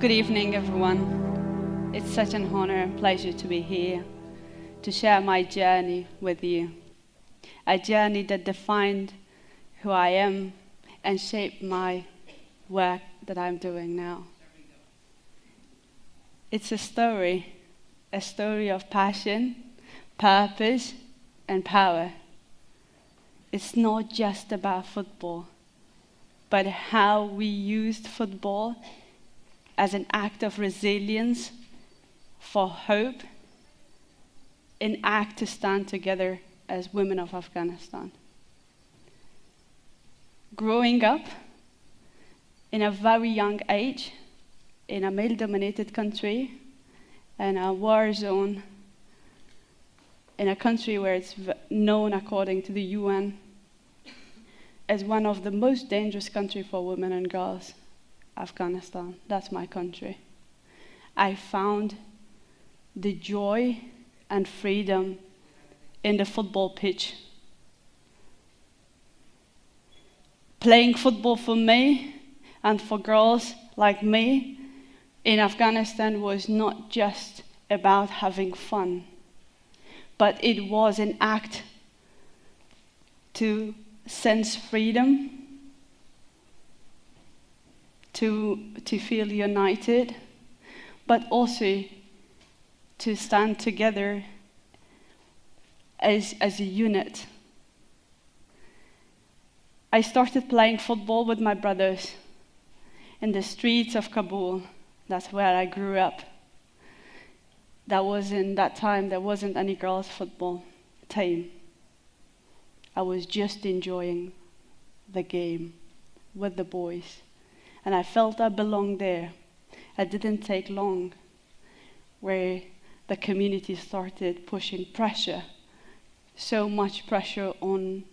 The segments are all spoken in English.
Good evening, everyone. It's such an honor and pleasure to be here to share my journey with you. A journey that defined who I am and shaped my work that I'm doing now. It's a story of passion, purpose, and power. It's not just about football, but how we used football as an act of resilience, for hope, an act to stand together as women of Afghanistan. Growing up in a very young age, in a male-dominated country, in a war zone, in a country where it's known according to the UN as one of the most dangerous countries for women and girls, Afghanistan, that's my country. I found the joy and freedom in the football pitch. Playing football for me and for girls like me in Afghanistan was not just about having fun, but it was an act to sense freedom, to feel united, but also to stand together as a unit. I started playing football with my brothers in the streets of Kabul. That's where I grew up. That time, there wasn't any girls' football team. I was just enjoying the game with the boys. And I felt I belonged there. It didn't take long where the community started pushing pressure, so much pressure on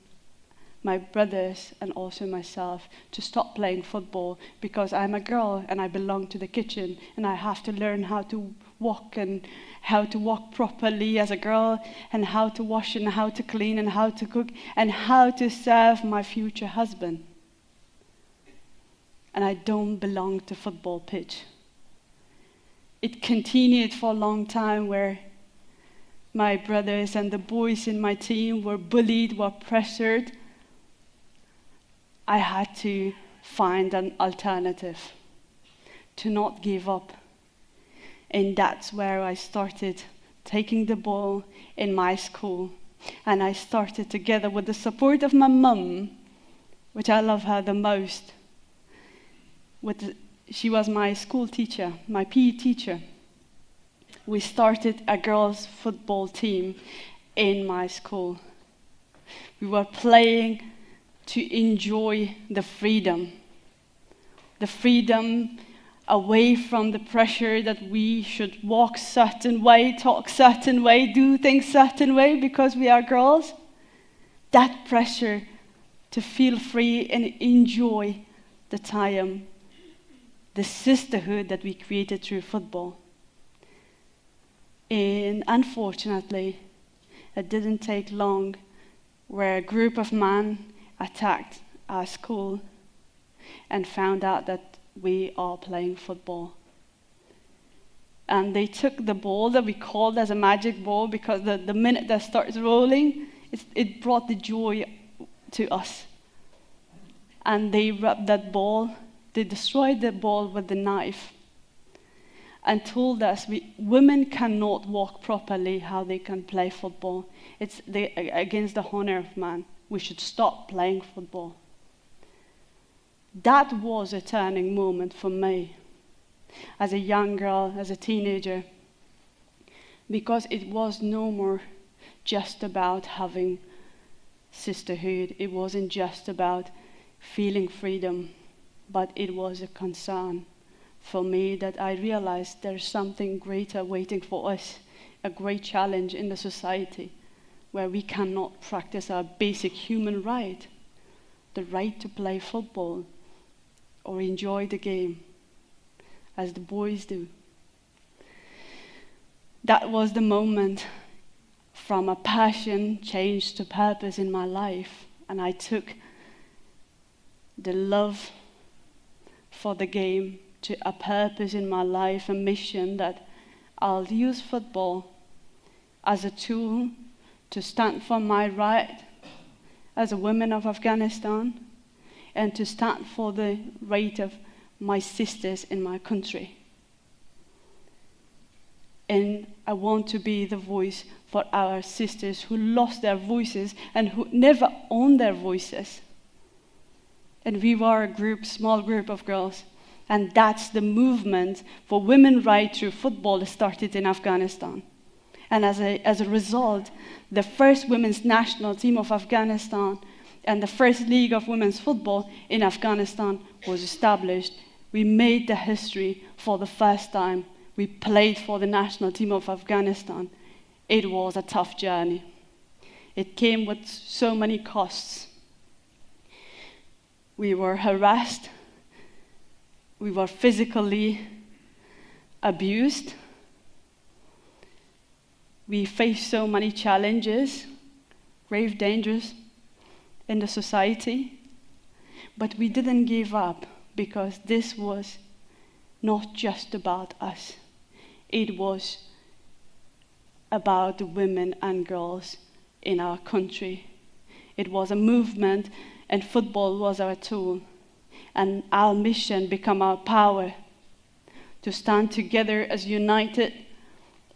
my brothers and also myself to stop playing football because I'm a girl and I belong to the kitchen and I have to learn how to walk and how to walk properly as a girl and how to wash and how to clean and how to cook and how to serve my future husband. And I don't belong to football pitch. It continued for a long time where my brothers and the boys in my team were bullied, were pressured. I had to find an alternative, to not give up. And that's where I started taking the ball in my school. And I started together with the support of my mum, which I love her the most. She was my school teacher, my PE teacher. We started a girls' football team in my school. We were playing to enjoy the freedom away from the pressure that we should walk certain way, talk certain way, do things certain way because we are girls. That pressure to feel free and enjoy the time, the sisterhood that we created through football. And unfortunately, it didn't take long where a group of men attacked our school and found out that we are playing football. And they took the ball that we called as a magic ball because the minute that starts rolling, it brought the joy to us. And they rubbed that ball, they destroyed the ball with the knife and told us women cannot walk properly how they can play football. It's against the honor of man. We should stop playing football. That was a turning moment for me as a young girl, as a teenager, because it was no more just about having sisterhood. It wasn't just about feeling freedom, but it was a concern for me that I realized there's something greater waiting for us, a great challenge in the society where we cannot practice our basic human right, the right to play football or enjoy the game as the boys do. That was the moment from a passion changed to purpose in my life, and I took the love for the game to a purpose in my life, a mission that I'll use football as a tool to stand for my right as a woman of Afghanistan and to stand for the right of my sisters in my country. And I want to be the voice for our sisters who lost their voices and who never owned their voices. And we were a group, small group of girls. And that's the movement for women's rights through football that started in Afghanistan. And as a result, the first women's national team of Afghanistan and the first league of women's football in Afghanistan was established. We made the history for the first time. We played for the national team of Afghanistan. It was a tough journey. It came with so many costs. We were harassed. We were physically abused. We faced so many challenges, grave dangers in the society. But we didn't give up because this was not just about us. It was about the women and girls in our country. It was a movement, and football was our tool. And our mission became our power to stand together as united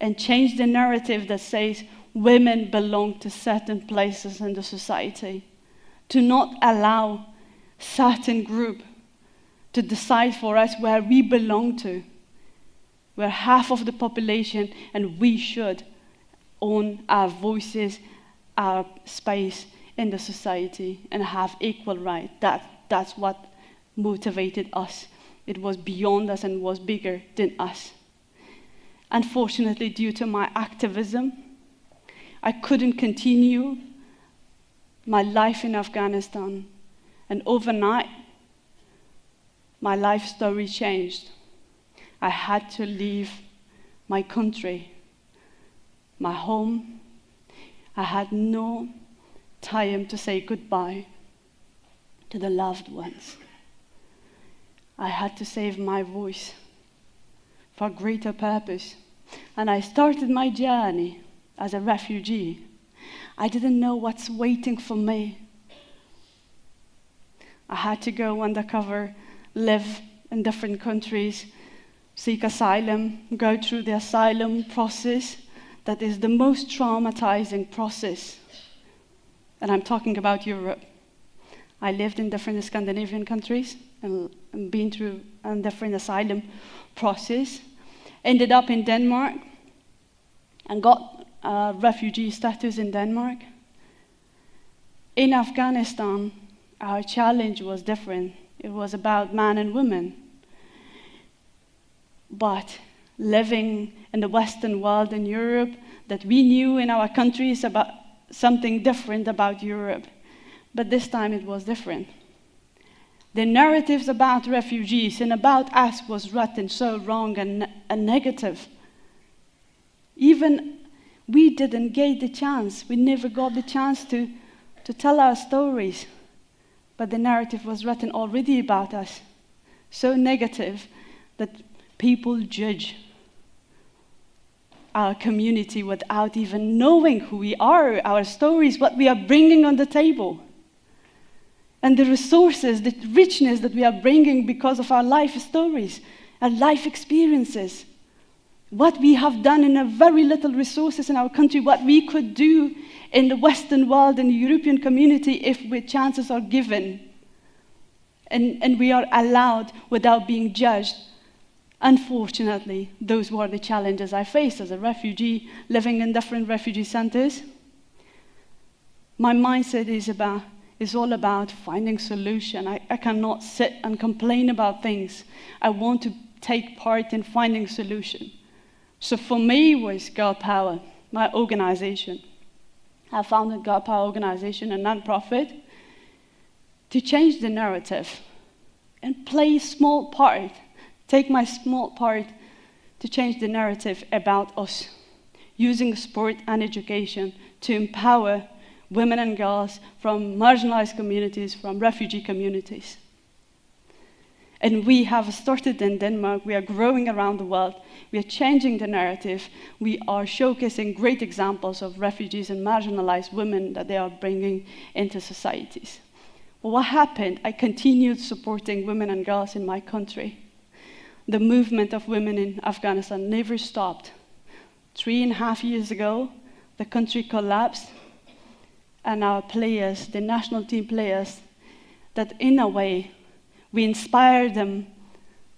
and change the narrative that says women belong to certain places in the society. To not allow certain group to decide for us where we belong to. We're half of the population, and we should own our voices, our space in the society, and have equal right. That's what motivated us. It was beyond us and was bigger than us. Unfortunately, due to my activism, I couldn't continue my life in Afghanistan. And overnight, my life story changed. I had to leave my country, my home. I had no time to say goodbye to the loved ones. I had to save my voice for a greater purpose. And I started my journey as a refugee. I didn't know what's waiting for me. I had to go undercover, live in different countries, seek asylum, go through the asylum process that is the most traumatizing process. And I'm talking about Europe. I lived in different Scandinavian countries and been through a different asylum process. Ended up in Denmark and got refugee status in Denmark. In Afghanistan, our challenge was different. It was about man and women. But living in the Western world in Europe, that we knew in our countries about something different about Europe. But this time it was different. The narratives about refugees and about us was written so wrong and negative. Even we didn't get the chance. We never got the chance to tell our stories. But the narrative was written already about us. So negative that people judge our community without even knowing who we are, our stories, what we are bringing on the table. And the resources, the richness that we are bringing because of our life stories, our life experiences. What we have done in a very little resources in our country, what we could do in the Western world and the European community if chances are given. And we are allowed without being judged. Unfortunately, those were the challenges I faced as a refugee living in different refugee centers. My mindset is all about finding solution. I cannot sit and complain about things. I want to take part in finding solution. So for me, it was Girl Power, my organization. I founded Girl Power Organization, a non-profit, to change the narrative and play a small part, take my small part to change the narrative about us, using sport and education to empower women and girls from marginalized communities, from refugee communities. And we have started in Denmark. We are growing around the world. We are changing the narrative. We are showcasing great examples of refugees and marginalized women that they are bringing into societies. Well, what happened? I continued supporting women and girls in my country. The movement of women in Afghanistan never stopped. 3.5 years ago, the country collapsed, and our players, the national team players, that in a way, we inspired them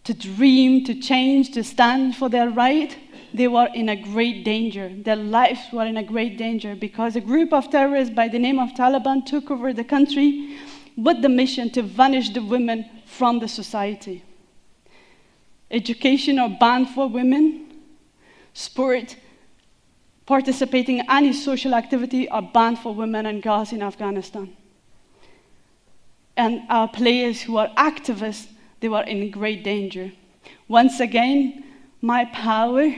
to dream, to change, to stand for their right. They were in a great danger. Their lives were in a great danger because a group of terrorists by the name of Taliban took over the country with the mission to vanish the women from the society. Education are banned for women. Sport, participating in any social activity are banned for women and girls in Afghanistan. And our players who are activists, they were in great danger. Once again, my power,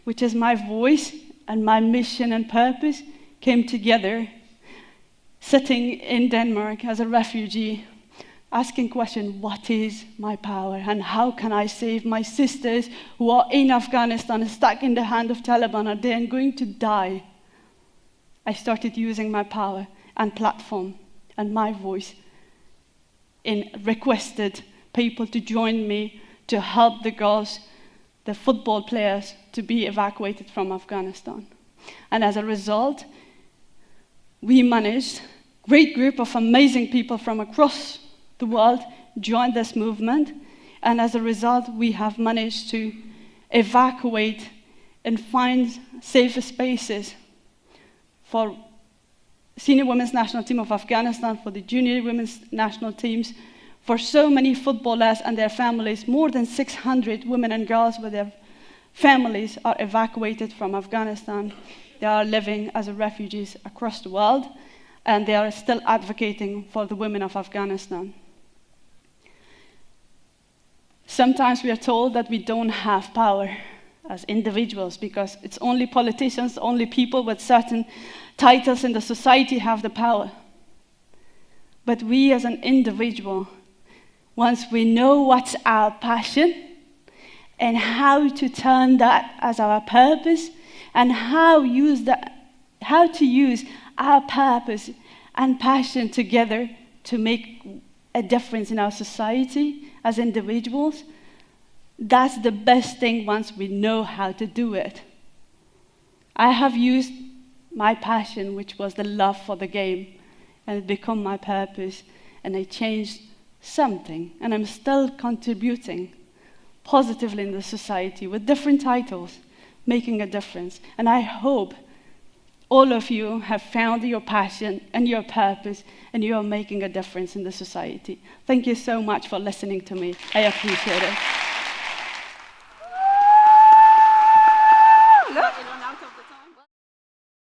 which is my voice and my mission and purpose, came together, sitting in Denmark as a refugee, asking question, what is my power and how can I save my sisters who are in Afghanistan, stuck in the hand of Taliban, are they going to die? I started using my power and platform and my voice and requested people to join me to help the girls, the football players, to be evacuated from Afghanistan. And as a result, we managed, a great group of amazing people from across the world joined this movement, and as a result, we have managed to evacuate and find safer spaces for senior women's national team of Afghanistan, for the junior women's national teams, for so many footballers and their families. More than 600 women and girls with their families are evacuated from Afghanistan. They are living as refugees across the world, and they are still advocating for the women of Afghanistan. Sometimes we are told that we don't have power as individuals because it's only politicians, only people with certain titles in the society have the power. But we as an individual, once we know what's our passion and how to turn that as our purpose and how to use our purpose and passion together to make a difference in our society as individuals, that's the best thing once we know how to do it. I have used my passion, which was the love for the game, and it became my purpose, and I changed something, and I'm still contributing positively in the society with different titles, making a difference. And I hope all of you have found your passion and your purpose, and you are making a difference in the society. Thank you so much for listening to me. I appreciate it.